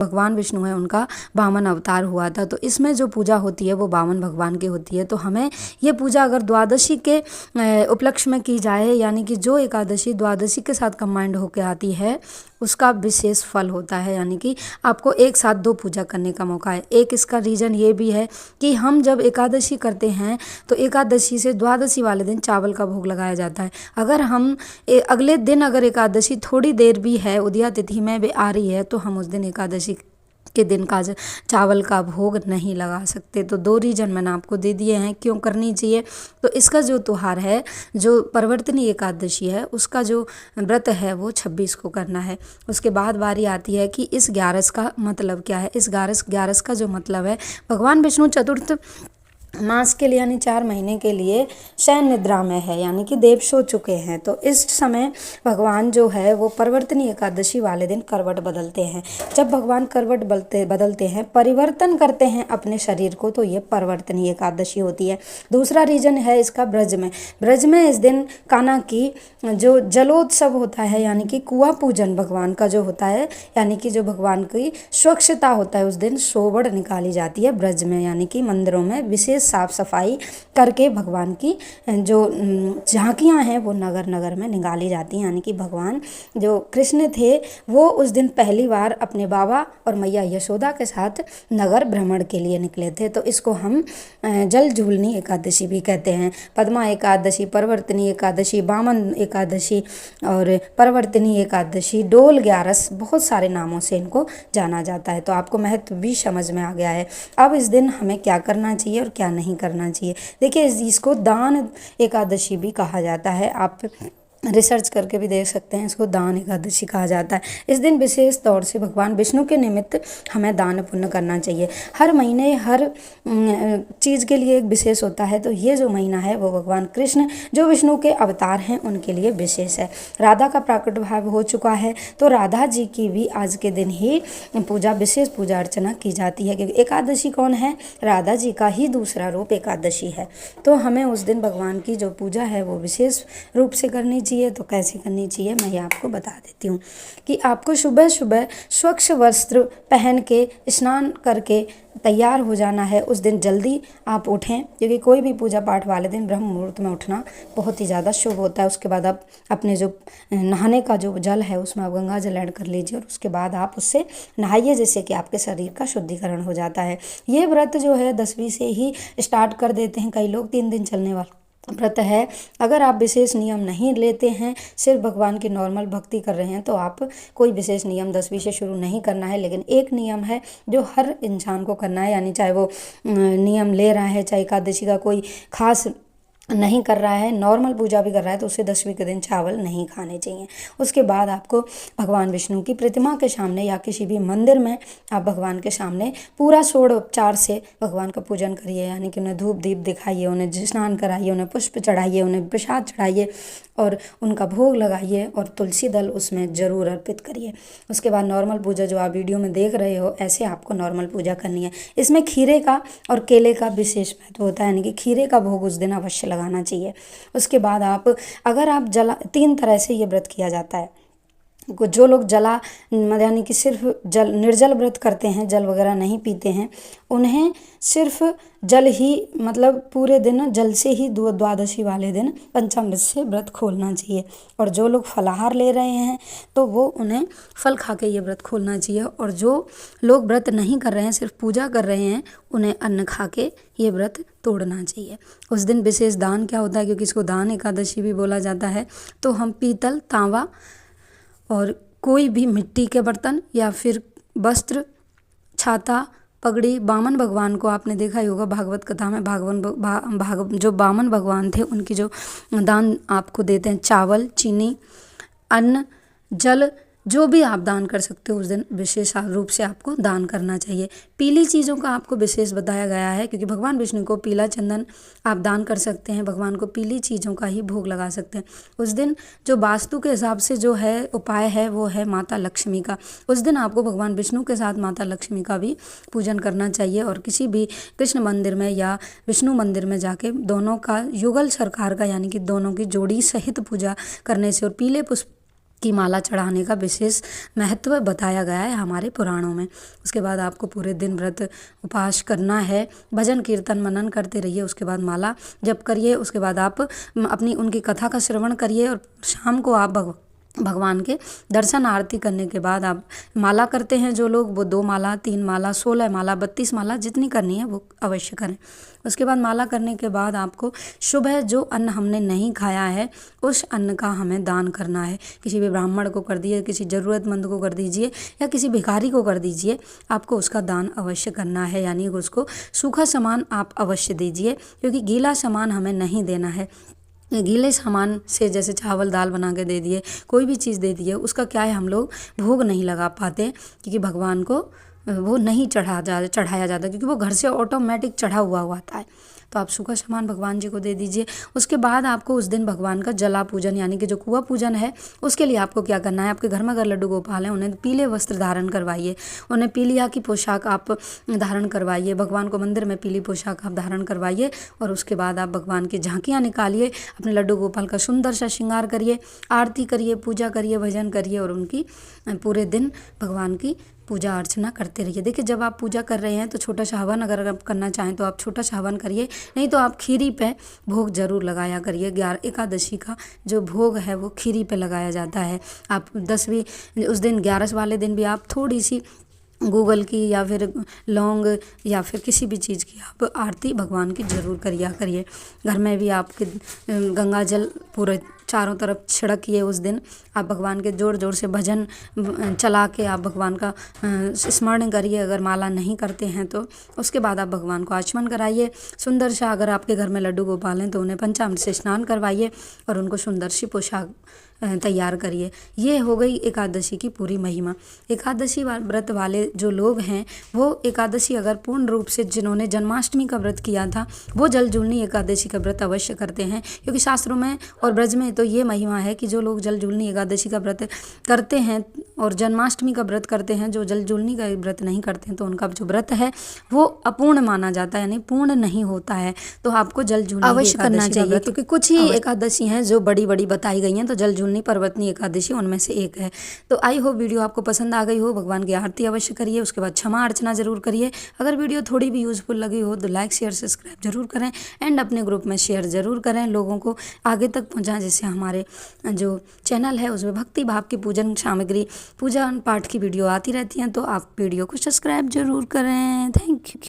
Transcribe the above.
भगवान विष्णु है उनका वामन अवतार हुआ था। तो इसमें जो पूजा होती है वो वामन भगवान की होती है। तो हमें ये पूजा अगर द्वादशी के उपलक्ष्य में की जाए, यानी कि जो एकादशी द्वादशी के साथ कंबाइंड होकर आती है उसका विशेष फल होता है, यानी कि आपको एक साथ दो पूजा करने का मौका है। एक इसका रीज़न ये भी है कि हम जब एकादशी करते हैं तो एकादशी से द्वादशी वाले दिन चावल का भोग लगाया जाता है। अगर हम अगले दिन अगर एकादशी थोड़ी देर भी है, उदया तिथि में भी आ रही है, तो हम उस दिन एकादशी के दिन का चावल का भोग नहीं लगा सकते। तो दो रीजन मैंने आपको दे दिए हैं क्यों करनी चाहिए। तो इसका जो त्यौहार है, जो परिवर्तनी एकादशी है, उसका जो व्रत है वो 26 को करना है। उसके बाद बारी आती है कि इस 11 का मतलब क्या है। इस 11 का जो मतलब है, भगवान विष्णु चतुर्थ मास के लिए यानी 4 महीने के लिए शयन निद्रा में है, यानी कि देव सो चुके हैं। तो इस समय भगवान जो है वो परिवर्तनी एकादशी वाले दिन करवट बदलते हैं। जब भगवान करवट बदलते हैं, परिवर्तन करते हैं अपने शरीर को, तो ये परिवर्तनी एकादशी होती है। दूसरा रीजन है इसका ब्रज में इस दिन कान्हा की जो जलोत्सव होता है, यानी कि कुआं पूजन भगवान का जो होता है, यानी कि जो भगवान की स्वच्छता होता है, उस दिन सोवड़ निकाली जाती है ब्रज में, यानी कि मंदिरों में विशेष साफ सफाई करके भगवान की जो झांकियां हैं वो नगर नगर में निकाली जाती हैं। यानी कि भगवान जो कृष्ण थे वो उस दिन पहली बार अपने बाबा और मैया यशोदा के साथ नगर भ्रमण के लिए निकले थे। तो इसको हम जल झूलनी एकादशी भी कहते हैं। पद्मा एकादशी, परिवर्तनी एकादशी, वामन एकादशी और परिवर्तनी एकादशी, डोल 11, बहुत सारे नामों से इनको जाना जाता है। तो आपको महत्व भी समझ में आ गया है। अब इस दिन हमें क्या करना चाहिए और क्या नहीं करना चाहिए। देखिए, इसको दान एकादशी भी कहा जाता है। आप रिसर्च करके भी देख सकते हैं, इसको दान एकादशी कहा जाता है। इस दिन विशेष तौर से भगवान विष्णु के निमित्त हमें दान पुण्य करना चाहिए। हर महीने हर चीज़ के लिए एक विशेष होता है। तो ये जो महीना है वो भगवान कृष्ण जो विष्णु के अवतार हैं उनके लिए विशेष है। राधा का प्राकट्य हो चुका है, तो राधा जी की भी आज के दिन ही पूजा, विशेष पूजा अर्चना की जाती है, क्योंकि एकादशी कौन है, राधा जी का ही दूसरा रूप एकादशी है। तो हमें उस दिन भगवान की जो पूजा है वो विशेष रूप से करनी चाहिए। तो कैसे करनी चाहिए मैं ये आपको बता देती हूँ कि आपको सुबह सुबह स्वच्छ वस्त्र पहन के स्नान करके तैयार हो जाना है। उस दिन जल्दी आप उठें, क्योंकि कोई भी पूजा पाठ वाले दिन ब्रह्म मुहूर्त में उठना बहुत ही ज़्यादा शुभ होता है। उसके बाद आप अपने जो नहाने का जो जल है उसमें आप गंगा जल ऐड कर लीजिए और उसके बाद आप उससे नहाइए, जिससे कि आपके शरीर का शुद्धिकरण हो जाता है। ये व्रत जो है 10वीं से ही स्टार्ट कर देते हैं कई लोग, 3 दिन चलने वाला व्रत है। अगर आप विशेष नियम नहीं लेते हैं, सिर्फ भगवान की नॉर्मल भक्ति कर रहे हैं, तो आप कोई विशेष नियम 10वीं से शुरू नहीं करना है। लेकिन एक नियम है जो हर इंसान को करना है, यानी चाहे वो नियम ले रहा है, चाहे एकादशी का कोई खास नहीं कर रहा है, नॉर्मल पूजा भी कर रहा है, तो उसे 10वीं के दिन चावल नहीं खाने चाहिए। उसके बाद आपको भगवान विष्णु की प्रतिमा के सामने या किसी भी मंदिर में आप भगवान के सामने पूरा षोडोपचार से भगवान का पूजन करिए, यानी कि उन्हें धूप दीप दिखाइए, उन्हें स्नान कराइए, उन्हें पुष्प चढ़ाइए, उन्हें प्रसाद चढ़ाइए और उनका भोग लगाइए और तुलसी दल उसमें ज़रूर अर्पित करिए। उसके बाद नॉर्मल पूजा जो आप वीडियो में देख रहे हो, ऐसे आपको नॉर्मल पूजा करनी है। इसमें खीरे का और केले का विशेष महत्व होता है, यानी कि खीरे का भोग उस दिन अवश्य लगाना चाहिए। उसके बाद आप अगर आप 3 तरह से ये व्रत किया जाता है। जो लोग जला यानी कि सिर्फ जल निर्जल व्रत करते हैं, जल वगैरह नहीं पीते हैं, उन्हें सिर्फ जल ही मतलब पूरे दिन जल से ही द्वादशी वाले दिन पंचामृत से व्रत खोलना चाहिए। और जो लोग फलाहार ले रहे हैं तो वो उन्हें फल खा के ये व्रत खोलना चाहिए। और जो लोग व्रत नहीं कर रहे हैं, सिर्फ पूजा कर रहे हैं, उन्हें अन्न खा के ये व्रत तोड़ना चाहिए। उस दिन विशेष दान क्या होता है, क्योंकि इसको दान एकादशी भी बोला जाता है, तो हम पीतल, तांबा और कोई भी मिट्टी के बर्तन या फिर वस्त्र, छाता, पगड़ी, वामन भगवान को आपने देखा ही होगा भागवत कथा में, जो वामन भगवान थे उनकी जो दान आपको देते हैं, चावल, चीनी, अन्न, जल, जो भी आप दान कर सकते हो उस दिन विशेष रूप से आपको दान करना चाहिए। पीली चीज़ों का आपको विशेष बताया गया है, क्योंकि भगवान विष्णु को पीला चंदन आप दान कर सकते हैं, भगवान को पीली चीज़ों का ही भोग लगा सकते हैं। उस दिन जो वास्तु के हिसाब से जो है उपाय है वो है माता लक्ष्मी का। उस दिन आपको भगवान विष्णु के साथ माता लक्ष्मी का भी पूजन करना चाहिए और किसी भी कृष्ण मंदिर में या विष्णु मंदिर में जाके दोनों का युगल सरकार का, यानी कि दोनों की जोड़ी सहित पूजा करने से और पीले पुष्प की माला चढ़ाने का विशेष महत्व बताया गया है हमारे पुराणों में। उसके बाद आपको पूरे दिन व्रत उपवास करना है, भजन कीर्तन मनन करते रहिए। उसके बाद माला जप करिए। उसके बाद आप अपनी उनकी कथा का श्रवण करिए और शाम को आप भगवान के दर्शन आरती करने के बाद आप माला करते हैं जो लोग, वो 2 माला 3 माला 16 माला 32 माला जितनी करनी है वो अवश्य करें। उसके बाद माला करने के बाद आपको सुबह जो अन्न हमने नहीं खाया है उस अन्न का हमें दान करना है। किसी भी ब्राह्मण को कर दिए, किसी ज़रूरतमंद को कर दीजिए या किसी भिखारी को कर दीजिए। आपको उसका दान अवश्य करना है, यानी उसको सूखा सामान आप अवश्य दीजिए, क्योंकि गीला सामान हमें नहीं देना है। गीले सामान से जैसे चावल दाल बना के दे दिए, कोई भी चीज़ दे दिए, उसका क्या है हम लोग भोग नहीं लगा पाते, क्योंकि भगवान को वो नहीं चढ़ाया जाता, क्योंकि वो घर से ऑटोमेटिक चढ़ा हुआ आता है। तो आप सूखा सामान भगवान जी को दे दीजिए। उसके बाद आपको उस दिन भगवान का जला पूजन यानी कि जो कुआं पूजन है, उसके लिए आपको क्या करना है, आपके घर में अगर लड्डू गोपाल हैं उन्हें पीले वस्त्र धारण करवाइए, उन्हें पीलिया की पोशाक आप धारण करवाइए, भगवान को मंदिर में पीली पोशाक आप धारण करवाइए। और उसके बाद आप भगवान की झांकियाँ निकालिए, अपने लड्डू गोपाल का सुंदर सा श्रृंगार करिए, आरती करिए, पूजा करिए, भजन करिए और उनकी पूरे दिन भगवान की पूजा अर्चना करते रहिए। देखिए, जब आप पूजा कर रहे हैं तो छोटा सा हवन अगर आप करना चाहें तो आप छोटा सा हवन करिए, नहीं तो आप खीरी पे भोग जरूर लगाया करिए। 11 एकादशी का जो भोग है वो खीरी पे लगाया जाता है। आप 10वीं उस दिन 11 वाले दिन भी आप थोड़ी सी गूगल की या फिर लौंग या फिर किसी भी चीज़ की आप आरती भगवान की ज़रूर करिया करिए। घर में भी आपके गंगा जल पूरे चारों तरफ छिड़किए। उस दिन आप भगवान के ज़ोर ज़ोर से भजन चला के आप भगवान का स्मरण करिए। अगर माला नहीं करते हैं तो उसके बाद आप भगवान को आचमन कराइए। सुंदर सा, अगर आपके घर में लड्डू गोपाल हैं तो उन्हें पंचामृत से स्नान करवाइए और उनको सुंदर सी पोशाक तैयार करिए। ये हो गई एकादशी की पूरी महिमा। एकादशी व्रत वाले जो लोग हैं वो एकादशी अगर पूर्ण रूप से, जिन्होंने जन्माष्टमी का व्रत किया था, वो जल जूलनी एकादशी का व्रत अवश्य करते हैं, क्योंकि शास्त्रों में और ब्रज में तो ये महिमा है कि जो लोग जल जूलनी एकादशी का व्रत करते हैं और जन्माष्टमी का व्रत करते हैं, जो जल जूलनी का व्रत नहीं करते हैं तो उनका जो व्रत है वो अपूर्ण माना जाता है, यानी पूर्ण नहीं होता है। तो आपको जल जूलनी अवश्य करना चाहिए, क्योंकि कुछ ही एकादशी हैं जो बड़ी बड़ी बताई गई हैं, तो जल जूलनी पर्वतनी एकादशी उनमें से एक है। तो आई होप वीडियो आपको पसंद आ गई हो। भगवान की आरती अवश्य करिए, उसके बाद क्षमा अर्चना जरूर करिए। अगर वीडियो थोड़ी भी यूजफुल लगी हो तो लाइक शेयर सब्सक्राइब जरूर करें एंड अपने ग्रुप में शेयर जरूर करें, लोगों को आगे तक पहुँचाएं, जिससे हमारे जो चैनल है उसमें भक्ति भाव की पूजन सामग्री, पूजा पाठ की वीडियो आती रहती हैं। तो आप वीडियो को सब्सक्राइब जरूर करें। Thank you.